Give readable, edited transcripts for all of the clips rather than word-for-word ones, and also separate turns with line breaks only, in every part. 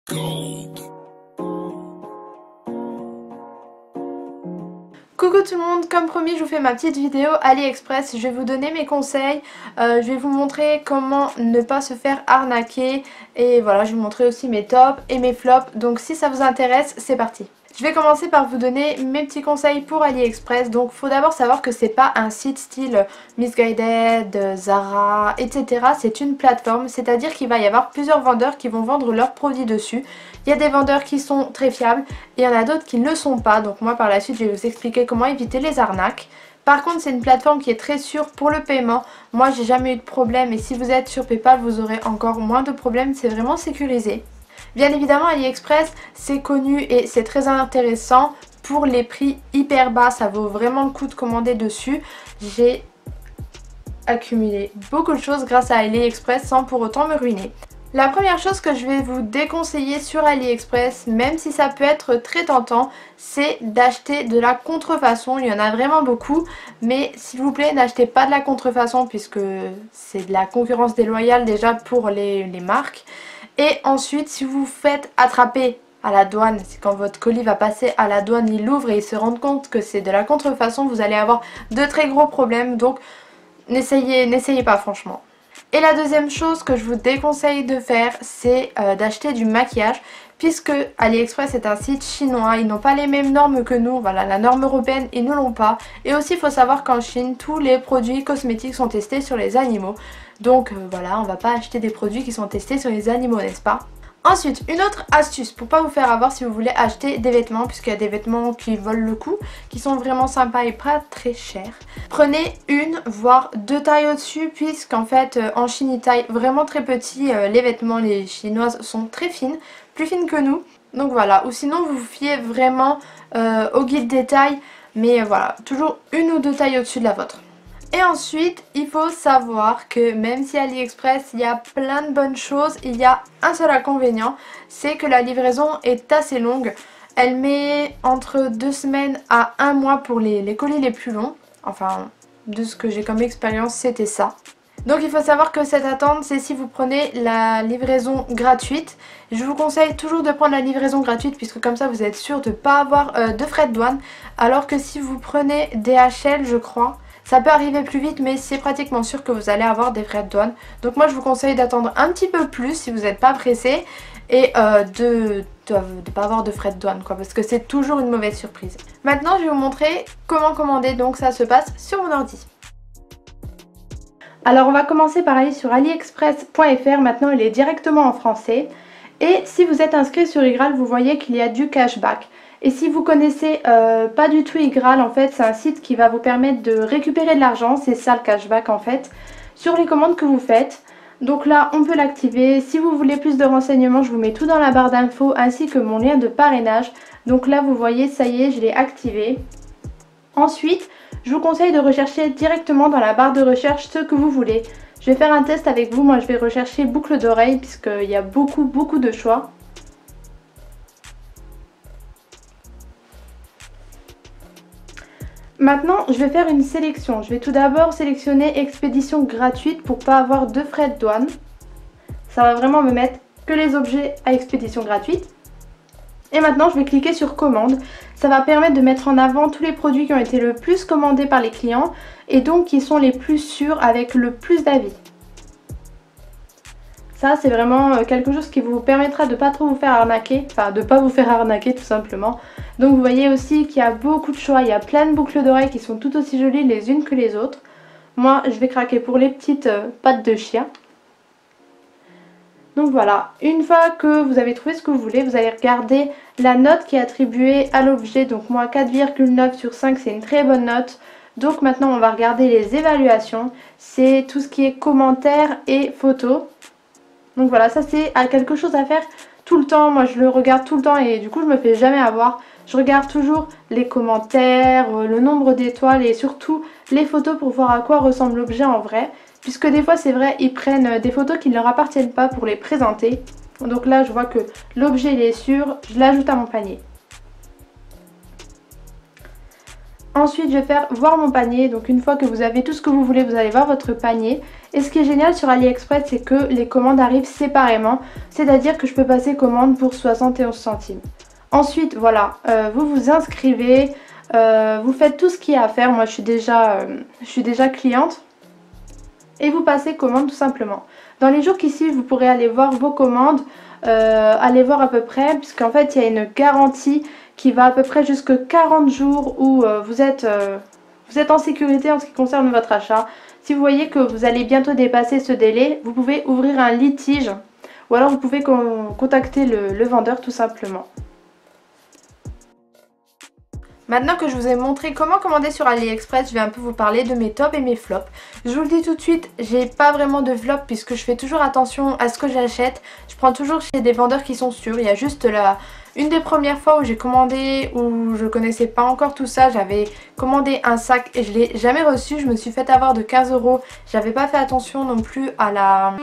Coucou tout le monde, comme promis je vous fais ma petite vidéo AliExpress, je vais vous donner mes conseils, je vais vous montrer comment ne pas se faire arnaquer et voilà, je vais vous montrer aussi mes tops et mes flops, donc si ça vous intéresse c'est parti. Je vais commencer par vous donner mes petits conseils pour AliExpress. Donc faut d'abord savoir que c'est pas un site style Missguided, Zara, etc. C'est une plateforme, c'est-à-dire qu'il va y avoir plusieurs vendeurs qui vont vendre leurs produits dessus. Il y a des vendeurs qui sont très fiables et il y en a d'autres qui ne le sont pas. Donc moi par la suite je vais vous expliquer comment éviter les arnaques. Par contre c'est une plateforme qui est très sûre pour le paiement. Moi j'ai jamais eu de problème et si vous êtes sur PayPal vous aurez encore moins de problèmes, c'est vraiment sécurisé. Bien évidemment AliExpress c'est connu et c'est très intéressant pour les prix hyper bas, ça vaut vraiment le coup de commander dessus. J'ai accumulé beaucoup de choses grâce à AliExpress sans pour autant me ruiner. La première chose que je vais vous déconseiller sur AliExpress, même si ça peut être très tentant, c'est d'acheter de la contrefaçon. Il y en a vraiment beaucoup, mais s'il vous plaît n'achetez pas de la contrefaçon puisque c'est de la concurrence déloyale déjà pour les marques. Et ensuite si vous vous faites attraper à la douane, c'est quand votre colis va passer à la douane, ils l'ouvrent et ils se rendent compte que c'est de la contrefaçon, vous allez avoir de très gros problèmes, donc n'essayez pas franchement. Et la deuxième chose que je vous déconseille de faire, c'est d'acheter du maquillage, puisque AliExpress est un site chinois, ils n'ont pas les mêmes normes que nous, voilà, la norme européenne ils ne l'ont pas. Et aussi il faut savoir qu'en Chine, tous les produits cosmétiques sont testés sur les animaux. Donc voilà, on va pas acheter des produits qui sont testés sur les animaux, n'est-ce pas? Ensuite, une autre astuce pour pas vous faire avoir si vous voulez acheter des vêtements, puisqu'il y a des vêtements qui valent le coup, qui sont vraiment sympas et pas très chers. Prenez une voire deux tailles au-dessus, puisqu'en fait en Chine ils taillent vraiment très petit les vêtements, les chinoises sont très fines, plus fines que nous. Donc voilà, ou sinon vous vous fiez vraiment au guide des tailles, mais voilà, toujours une ou deux tailles au-dessus de la vôtre. Et ensuite, il faut savoir que même si AliExpress il y a plein de bonnes choses, il y a un seul inconvénient, c'est que la livraison est assez longue. Elle met entre 2 semaines à 1 mois pour les colis les plus longs. Enfin, de ce que j'ai comme expérience, c'était ça. Donc il faut savoir que cette attente, c'est si vous prenez la livraison gratuite. Je vous conseille toujours de prendre la livraison gratuite puisque comme ça vous êtes sûr de ne pas avoir de frais de douane. Alors que si vous prenez DHL, je crois, ça peut arriver plus vite mais c'est pratiquement sûr que vous allez avoir des frais de douane. Donc moi je vous conseille d'attendre un petit peu plus si vous n'êtes pas pressé et de ne pas avoir de frais de douane quoi, parce que c'est toujours une mauvaise surprise. Maintenant je vais vous montrer comment commander, donc ça se passe sur mon ordi. Alors on va commencer par aller sur aliexpress.fr, maintenant il est directement en français. Et si vous êtes inscrit sur Igral, vous voyez qu'il y a du cashback. Et si vous connaissez pas du tout Igral, en fait c'est un site qui va vous permettre de récupérer de l'argent, c'est ça le cashback en fait, sur les commandes que vous faites. Donc là on peut l'activer. Si vous voulez plus de renseignements, je vous mets tout dans la barre d'infos ainsi que mon lien de parrainage. Donc là vous voyez, ça y est, je l'ai activé. Ensuite, je vous conseille de rechercher directement dans la barre de recherche ce que vous voulez. Je vais faire un test avec vous, moi je vais rechercher boucle d'oreille puisqu'il y a beaucoup de choix. Maintenant, je vais faire une sélection. Je vais tout d'abord sélectionner expédition gratuite pour pas avoir de frais de douane. Ça va vraiment me mettre que les objets à expédition gratuite. Et maintenant, je vais cliquer sur commande. Ça va permettre de mettre en avant tous les produits qui ont été le plus commandés par les clients et donc qui sont les plus sûrs avec le plus d'avis. Ça, c'est vraiment quelque chose qui vous permettra de ne pas trop vous faire arnaquer, enfin de ne pas vous faire arnaquer tout simplement. Donc vous voyez aussi qu'il y a beaucoup de choix, il y a plein de boucles d'oreilles qui sont tout aussi jolies les unes que les autres. Moi, je vais craquer pour les petites pattes de chien. Donc voilà, une fois que vous avez trouvé ce que vous voulez, vous allez regarder la note qui est attribuée à l'objet. Donc moi 4,9 sur 5 c'est une très bonne note. Donc maintenant on va regarder les évaluations. C'est tout ce qui est commentaires et photos. Donc voilà, ça c'est quelque chose à faire tout le temps. Moi je le regarde tout le temps et du coup je me fais jamais avoir. Je regarde toujours les commentaires, le nombre d'étoiles et surtout les photos pour voir à quoi ressemble l'objet en vrai. Puisque des fois c'est vrai, ils prennent des photos qui ne leur appartiennent pas pour les présenter. Donc là je vois que l'objet il est sûr, je l'ajoute à mon panier. Ensuite, je vais faire voir mon panier. Donc une fois que vous avez tout ce que vous voulez, vous allez voir votre panier. Et ce qui est génial sur AliExpress, c'est que les commandes arrivent séparément. C'est-à-dire que je peux passer commande pour 71 centimes. Ensuite, voilà, vous vous inscrivez, vous faites tout ce qu'il y a à faire. Moi, je suis déjà cliente. Et vous passez commande tout simplement. Dans les jours qui suivent, vous pourrez aller voir vos commandes, aller voir à peu près, puisqu'en fait, il y a une garantie qui va à peu près jusque 40 jours où vous êtes en sécurité en ce qui concerne votre achat. Si vous voyez que vous allez bientôt dépasser ce délai, vous pouvez ouvrir un litige ou alors vous pouvez contacter le vendeur tout simplement. Maintenant que je vous ai montré comment commander sur AliExpress, je vais un peu vous parler de mes tops et mes flops. Je vous le dis tout de suite, j'ai pas vraiment de flop puisque je fais toujours attention à ce que j'achète. Je prends toujours chez des vendeurs qui sont sûrs. Il y a juste une des premières fois où j'ai commandé, où je connaissais pas encore tout ça, j'avais commandé un sac et je l'ai jamais reçu. Je me suis fait avoir de 15 €. J'avais pas fait attention non plus à la...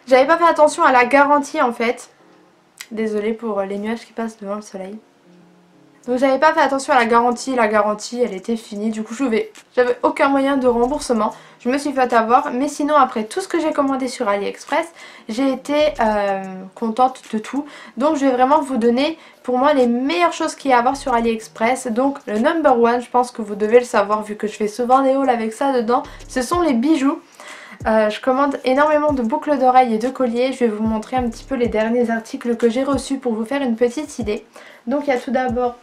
J'avais pas fait attention à la garantie en fait. Désolée pour les nuages qui passent devant le soleil. Donc j'avais pas fait attention à la garantie elle était finie, du coup j'avais aucun moyen de remboursement. Je me suis fait avoir, mais sinon après tout ce que j'ai commandé sur AliExpress, j'ai été contente de tout. Donc je vais vraiment vous donner pour moi les meilleures choses qu'il y a à avoir sur AliExpress. Donc le number one, je pense que vous devez le savoir vu que je fais souvent des hauls avec ça dedans, ce sont les bijoux. Je commande énormément de boucles d'oreilles et de colliers. Je vais vous montrer un petit peu les derniers articles que j'ai reçus pour vous faire une petite idée. Donc il y a tout d'abord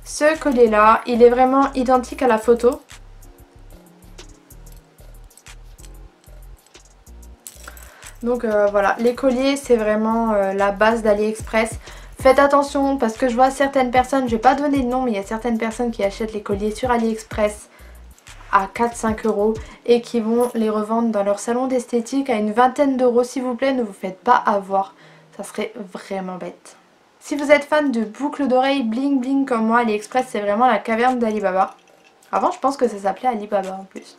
ce collier là. Il est vraiment identique à la photo. Donc voilà, les colliers c'est vraiment la base d'AliExpress. Faites attention parce que je vois certaines personnes, je vais pas donner de nom, mais il y a certaines personnes qui achètent les colliers sur AliExpress à 4-5 € et qui vont les revendre dans leur salon d'esthétique à une vingtaine d'euros. S'il vous plaît, ne vous faites pas avoir, ça serait vraiment bête. Si vous êtes fan de boucles d'oreilles bling bling comme moi, AliExpress c'est vraiment la caverne d'Alibaba. Avant je pense que ça s'appelait Alibaba en plus.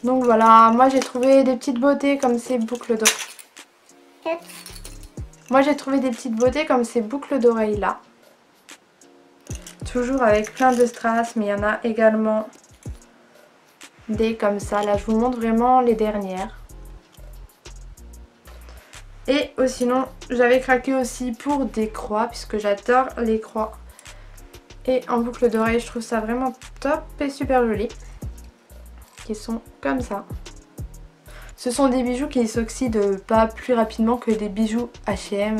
Donc voilà, moi j'ai trouvé des petites beautés comme ces boucles d'oreilles. Moi j'ai trouvé des petites beautés comme ces boucles d'oreilles là. Toujours avec plein de strass, mais il y en a également des comme ça. Là je vous montre vraiment les dernières. Et sinon j'avais craqué aussi pour des croix puisque j'adore les croix. Et en boucle d'oreille je trouve ça vraiment top et super joli. Qui sont comme ça. Ce sont des bijoux qui s'oxydent pas plus rapidement que des bijoux H&M.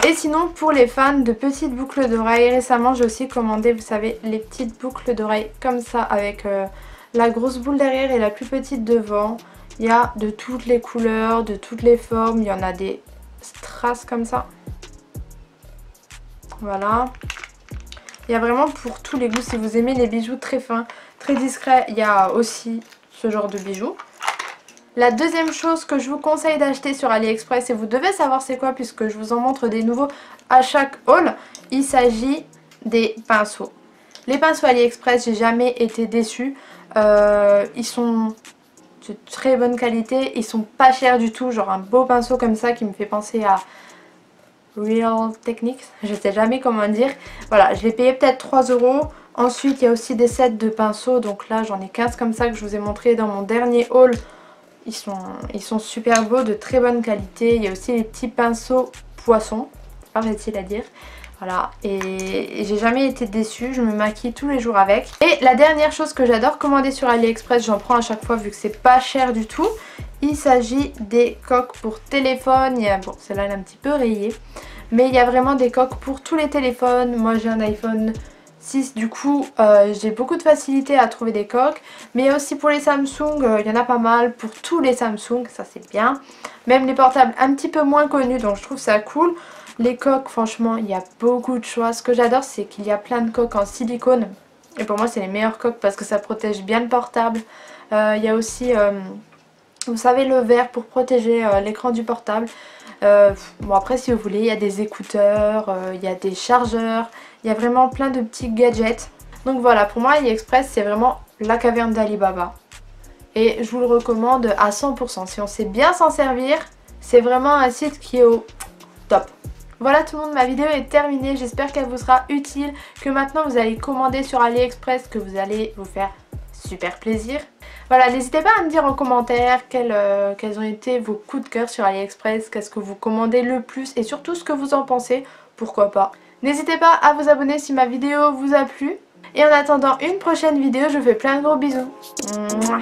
Et sinon pour les fans de petites boucles d'oreilles, récemment j'ai aussi commandé, vous savez, les petites boucles d'oreilles comme ça avec la grosse boule derrière et la plus petite devant. Il y a de toutes les couleurs, de toutes les formes. Il y en a des strass comme ça. Voilà. Il y a vraiment pour tous les goûts. Si vous aimez les bijoux très fins, très discrets, il y a aussi ce genre de bijoux. La deuxième chose que je vous conseille d'acheter sur AliExpress, et vous devez savoir c'est quoi puisque je vous en montre des nouveaux à chaque haul, il s'agit des pinceaux. Les pinceaux AliExpress, j'ai jamais été déçue. Ils sont de très bonne qualité, ils sont pas chers du tout, genre un beau pinceau comme ça qui me fait penser à Real Techniques, je sais jamais comment dire. Voilà, je l'ai payé peut-être 3 €. Ensuite il y a aussi des sets de pinceaux, donc là j'en ai 15 comme ça que je vous ai montré dans mon dernier haul. Ils sont super beaux, de très bonne qualité. Il y a aussi les petits pinceaux poissons, c'est pas facile à dire. Voilà, et j'ai jamais été déçue, je me maquille tous les jours avec. Et la dernière chose que j'adore commander sur AliExpress, j'en prends à chaque fois vu que c'est pas cher du tout. Il s'agit des coques pour téléphone. Bon, celle-là elle est un petit peu rayée, mais il y a vraiment des coques pour tous les téléphones. Moi j'ai un iPhone 6, du coup j'ai beaucoup de facilité à trouver des coques. Mais aussi pour les Samsung, il y en a pas mal pour tous les Samsung, ça c'est bien. Même les portables un petit peu moins connus, donc je trouve ça cool. Les coques, franchement, il y a beaucoup de choix. Ce que j'adore, c'est qu'il y a plein de coques en silicone. Et pour moi, c'est les meilleures coques parce que ça protège bien le portable. Il y a aussi, vous savez, le verre pour protéger l'écran du portable. Bon, après, si vous voulez, il y a des écouteurs, il y a des chargeurs. Il y a vraiment plein de petits gadgets. Donc voilà, pour moi, AliExpress, c'est vraiment la caverne d'Alibaba. Et je vous le recommande à 100%. Si on sait bien s'en servir, c'est vraiment un site qui est au top. Voilà tout le monde, ma vidéo est terminée, j'espère qu'elle vous sera utile, que maintenant vous allez commander sur AliExpress, que vous allez vous faire super plaisir. Voilà, n'hésitez pas à me dire en commentaire quels ont été vos coups de cœur sur AliExpress, qu'est-ce que vous commandez le plus et surtout ce que vous en pensez, pourquoi pas. N'hésitez pas à vous abonner si ma vidéo vous a plu. Et en attendant une prochaine vidéo, je vous fais plein de gros bisous. Mouah.